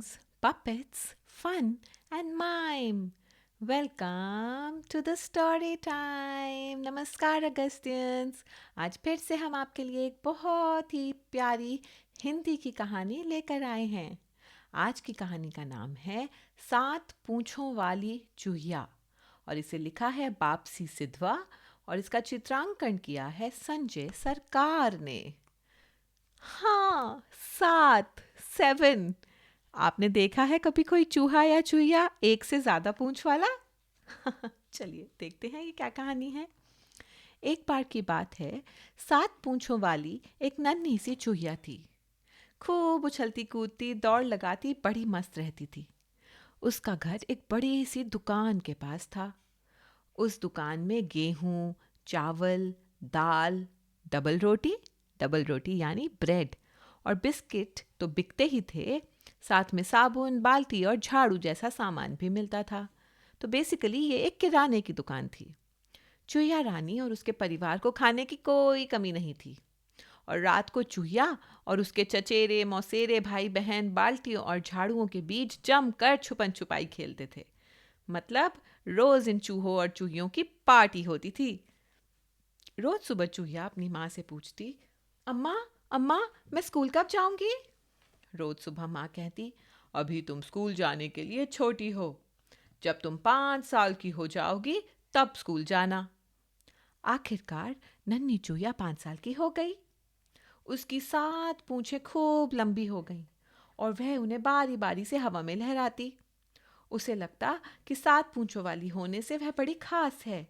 songs, puppets, fun, and mime. Welcome to the story time. नमस्कार अगस्तियंस। आज फिर से हम आपके लिए एक बहुत ही प्यारी हिंदी की कहानी लेकर आए हैं। आज की कहानी का नाम है सात पूंछों वाली चूहिया और इसे लिखा है बापसी सिद्धवा और इसका चित्रांकन किया है संजय सरकार ने। हाँ, सात, 7। आपने देखा है कभी कोई चूहा या चूहिया एक से ज्यादा पूंछ वाला? चलिए देखते हैं ये क्या कहानी है। एक बार की बात है, सात पूंछों वाली एक नन्ही सी चूहिया थी। खूब उछलती कूदती दौड़ लगाती बड़ी मस्त रहती थी। उसका घर एक बड़ी सी दुकान के पास था। उस दुकान में गेहूं, चावल, दाल, डबल रोटी, डबल रोटी यानी ब्रेड, और बिस्किट तो बिकते ही थे। साथ में साबुन, बाल्टी और झाड़ू जैसा सामान भी मिलता था। तो बेसिकली ये एक किराने की दुकान थी। चूहिया रानी और उसके परिवार को खाने की कोई कमी नहीं थी। और रात को चूहिया और उसके चचेरे मौसेरे भाई बहन बाल्टियों और झाड़ुओं के बीच जमकर छुपन छुपाई खेलते थे। मतलब रोज इन चूहों और चूहियों की पार्टी होती थी। रोज सुबह चूहिया अपनी माँ से पूछती, अम्मा, अम्मा, मैं स्कूल कब जाऊंगी? रोज सुबह माँ कहती, अभी तुम स्कूल जाने के लिए छोटी हो। जब तुम 5 साल की हो जाओगी तब स्कूल जाना। आखिरकार नन्ही चूहिया 5 साल की हो गई। उसकी 7 पूंछें खूब लंबी हो गईं और वह उन्हें बारी बारी से हवा में लहराती। उसे लगता कि 7 पूंछों वाली होने से वह बड़ी खास है।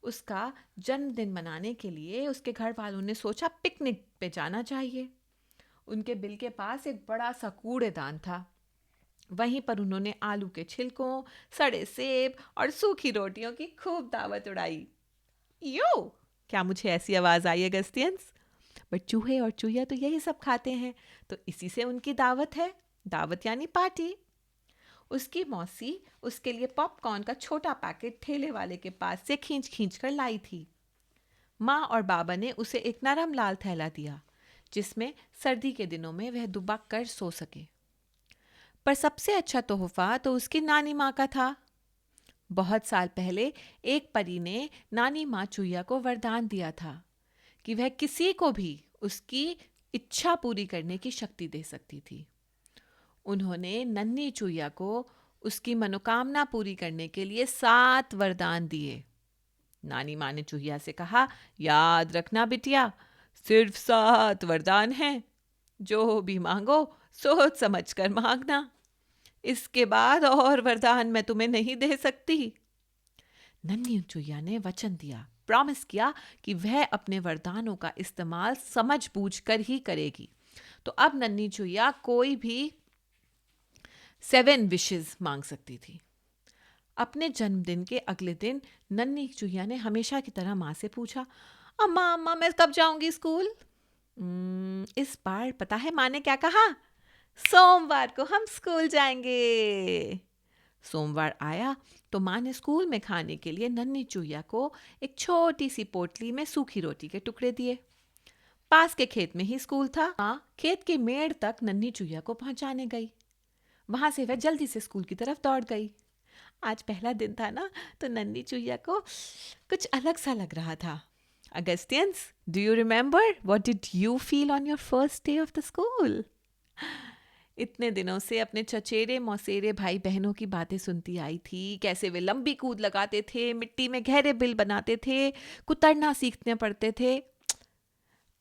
उसका जन्मदिन मनाने के लिए उसके घर वालों ने सोचा पिकनिक पे जाना चाहिए। उनके बिल के पास एक बड़ा सा कूड़ेदान था। वहीं पर उन्होंने आलू के छिलकों, सड़े सेब और सूखी रोटियों की खूब दावत उड़ाई। यो, क्या मुझे ऐसी आवाज आई अगस्तियंस? बट चूहे और चूहिया तो यही सब खाते हैं, तो इसी से उनकी दावत है। दावत यानी पार्टी। उसकी मौसी उसके लिए पॉपकॉर्न का छोटा पैकेट ठेले वाले के पास से खींच खींच कर लाई थी। माँ और बाबा ने उसे एक नरम लाल थैला दिया जिसमें सर्दी के दिनों में वह दुबक कर सो सके। पर सबसे अच्छा तोहफा तो उसकी नानी माँ का था। बहुत साल पहले एक परी ने नानी माँ चूहिया को वरदान दिया था कि वह किसी को भी उसकी इच्छा पूरी करने की शक्ति दे सकती थी। उन्होंने नन्ही चूहिया को उसकी मनोकामना पूरी करने के लिए 7 वरदान दिए। नानी माँ ने चूहिया से कहा, याद रखना बिटिया, सिर्फ 7 वरदान हैं। जो भी मांगो सोच समझ कर मांगना। इसके बाद और वरदान मैं तुम्हें नहीं दे सकती। नन्ही चुईया ने वचन दिया, प्रॉमिस किया कि वह अपने वरदानों का इस्तेमाल समझ बूझ कर ही करेगी। तो अब नन्ही चुईया कोई भी 7 विशेस मांग सकती थी। अपने जन्मदिन के अगले दिन नन्ही चुईया ने हमेशा की तरह माँ से पूछा, अम्मा, अम्मा, मैं कब जाऊंगी स्कूल? इस बार पता है माँ ने क्या कहा? सोमवार को हम स्कूल जाएंगे। सोमवार आया तो माँ ने स्कूल में खाने के लिए नन्ही चूहिया को एक छोटी सी पोटली में सूखी रोटी के टुकड़े दिए। पास के खेत में ही स्कूल था। माँ खेत के मेड़ तक नन्ही चूहिया को पहुंचाने गई। वहां से वह जल्दी से स्कूल की तरफ दौड़ गई। आज पहला दिन था ना, तो नन्ही चूहिया को कुछ अलग सा लग रहा था। Augustians, do you remember what did you feel on your first day of the school? इतने दिनों से अपने चचेरे मौसेरे भाई बहनों की बातें सुनती आई थी, कैसे वे लंबी कूद लगाते थे, मिट्टी में गहरे बिल बनाते थे, कुतरना सीखने पड़ते थे,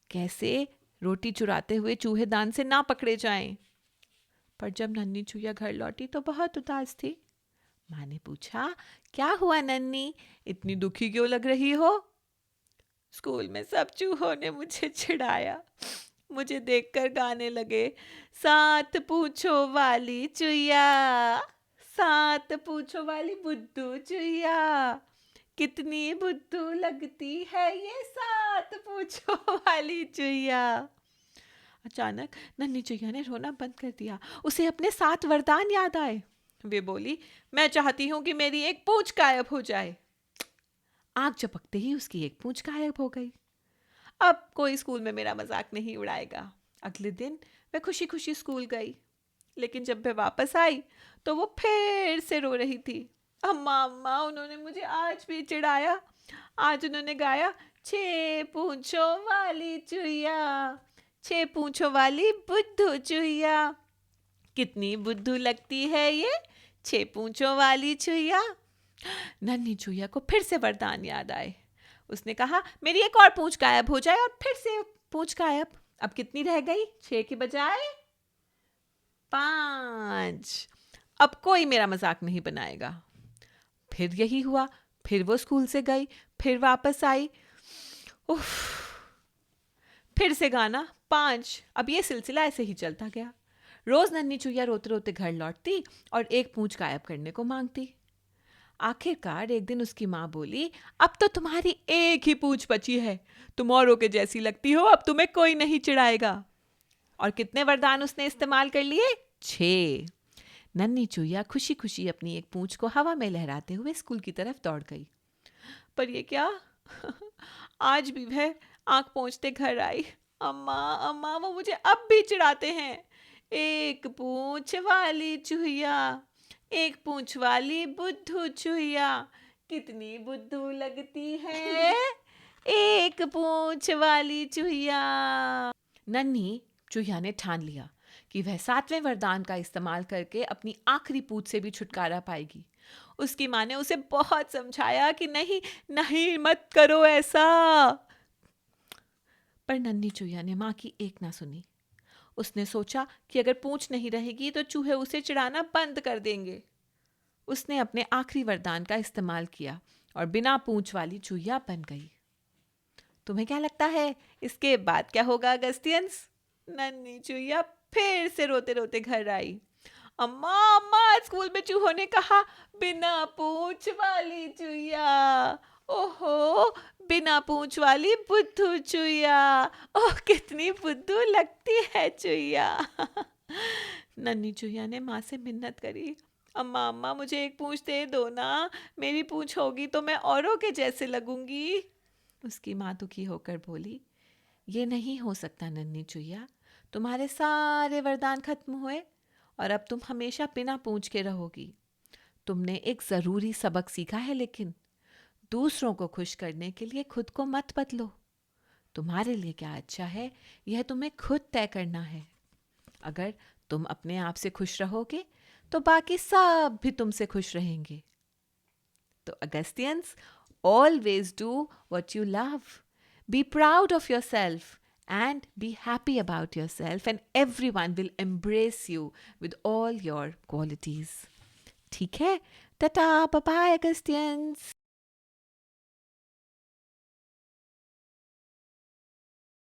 कैसे रोटी चुराते हुए चूहेदान से ना पकड़े जाएं। पर जब नन्ही चूहिया घर लौटी तो बहुत उदास थी। माँ ने पूछा, क्या हुआ नन्ही, इतनी दुखी क्यों लग रही हो? स्कूल में सब चूहों ने मुझे चिढ़ाया, मुझे देखकर गाने लगे, 7 पूंछों वाली चुईया, 7 पूंछों वाली बुद्धू चुईया, कितनी बुद्धू लगती है ये 7 पूंछों वाली चुईया। अचानक नन्ही चुईया ने रोना बंद कर दिया। उसे अपने 7 वरदान याद आए। वे बोली, मैं चाहती हूँ कि मेरी एक पूंछ गायब हो जाए। आग झपकते ही उसकी एक पूंछ गायब हो गई। अब कोई स्कूल में मेरा मजाक नहीं उड़ाएगा। अगले दिन वह खुशी खुशी स्कूल गई। लेकिन जब मैं वापस आई तो वो फिर से रो रही थी। अम्मा अम्मा, उन्होंने मुझे आज भी चिढ़ाया। आज उन्होंने गाया, छह पूंछों वाली चुहिया, छह पूंछों वाली बुद्धू चुहिया, कितनी बुद्धू लगती है ये छह पूंछों वाली चुहिया। नन्ही चुहिया को फिर से वरदान याद आए। उसने कहा, मेरी एक और पूंछ गायब हो जाए, और फिर से पूंछ गायब। अब कितनी रह गई? 6 की बजाय 5। अब कोई मेरा मजाक नहीं बनाएगा। फिर यही हुआ। फिर वो स्कूल से गई, फिर वापस आई। उफ, फिर से गाना 5। अब ये सिलसिला ऐसे ही चलता गया। रोज नन्ही चुहिया रोते रोते घर लौटती और एक पूंछ गायब करने को मांगती। आखिरकार एक दिन उसकी माँ बोली, अब तो तुम्हारी एक ही पूंछ बची है, तुम औरों के जैसी लगती हो, अब तुम्हें कोई नहीं चिढ़ाएगा। और कितने वरदान उसने इस्तेमाल कर लिए? 6। नन्ही चुहिया खुशी खुशी अपनी एक पूंछ को हवा में लहराते हुए स्कूल की तरफ दौड़ गई। पर ये क्या, आज भी वह आंख पोंछते घर आई। अम्मा अम्मा, वो मुझे अब भी चिढ़ाते हैं। एक पूंछ वाली चुहिया, एक पूंछ वाली बुद्धू चुहिया, कितनी बुद्धू लगती है एक पूंछ वाली चुहिया। नन्ही चुहिया ने ठान लिया कि वह 7वें वरदान का इस्तेमाल करके अपनी आखिरी पूंछ से भी छुटकारा पाएगी। उसकी माँ ने उसे बहुत समझाया कि नहीं नहीं, मत करो ऐसा। पर नन्ही चुहिया ने माँ की एक ना सुनी। उसने सोचा कि अगर पूंछ नहीं रहेगी तो चूहे उसे चिढ़ाना बंद कर देंगे। उसने अपने आखिरी वरदान का इस्तेमाल किया और बिना पूंछ वाली चुहिया बन गई। तुम्हें क्या लगता है इसके बाद क्या होगा अगस्तियंस? नन्ही चुहिया फिर से रोते रोते घर आई। अम्मा अम्मा, स्कूल में चूहों ने कहा, बिना पूंछ वाली चुहिया। ओहो, बिना पूंछ वाली बुद्धू चुहिया। ओह, कितनी बुद्धू लगती है चुहिया। नन्ही चुहिया ने माँ से मिन्नत करी, अम्मा अम्मा, मुझे एक पूंछ दे दो ना, मेरी पूंछ होगी तो मैं औरों के जैसे लगूंगी। उसकी माँ दुखी होकर बोली, ये नहीं हो सकता नन्ही चुहिया, तुम्हारे सारे वरदान खत्म हुए और अब तुम हमेशा बिना पूंछ के रहोगी। तुमने एक ज़रूरी सबक सीखा है, लेकिन दूसरों को खुश करने के लिए खुद को मत बदलो। तुम्हारे लिए क्या अच्छा है यह तुम्हें खुद तय करना है। अगर तुम अपने आप से खुश रहोगे तो बाकी सब भी तुमसे खुश रहेंगे। तो अगस्तियंस, always do what you love. Be proud of yourself and be happy about yourself, and everyone will embrace you with all your qualities. ठीक है? Ta-ta, bye-bye, Augustins.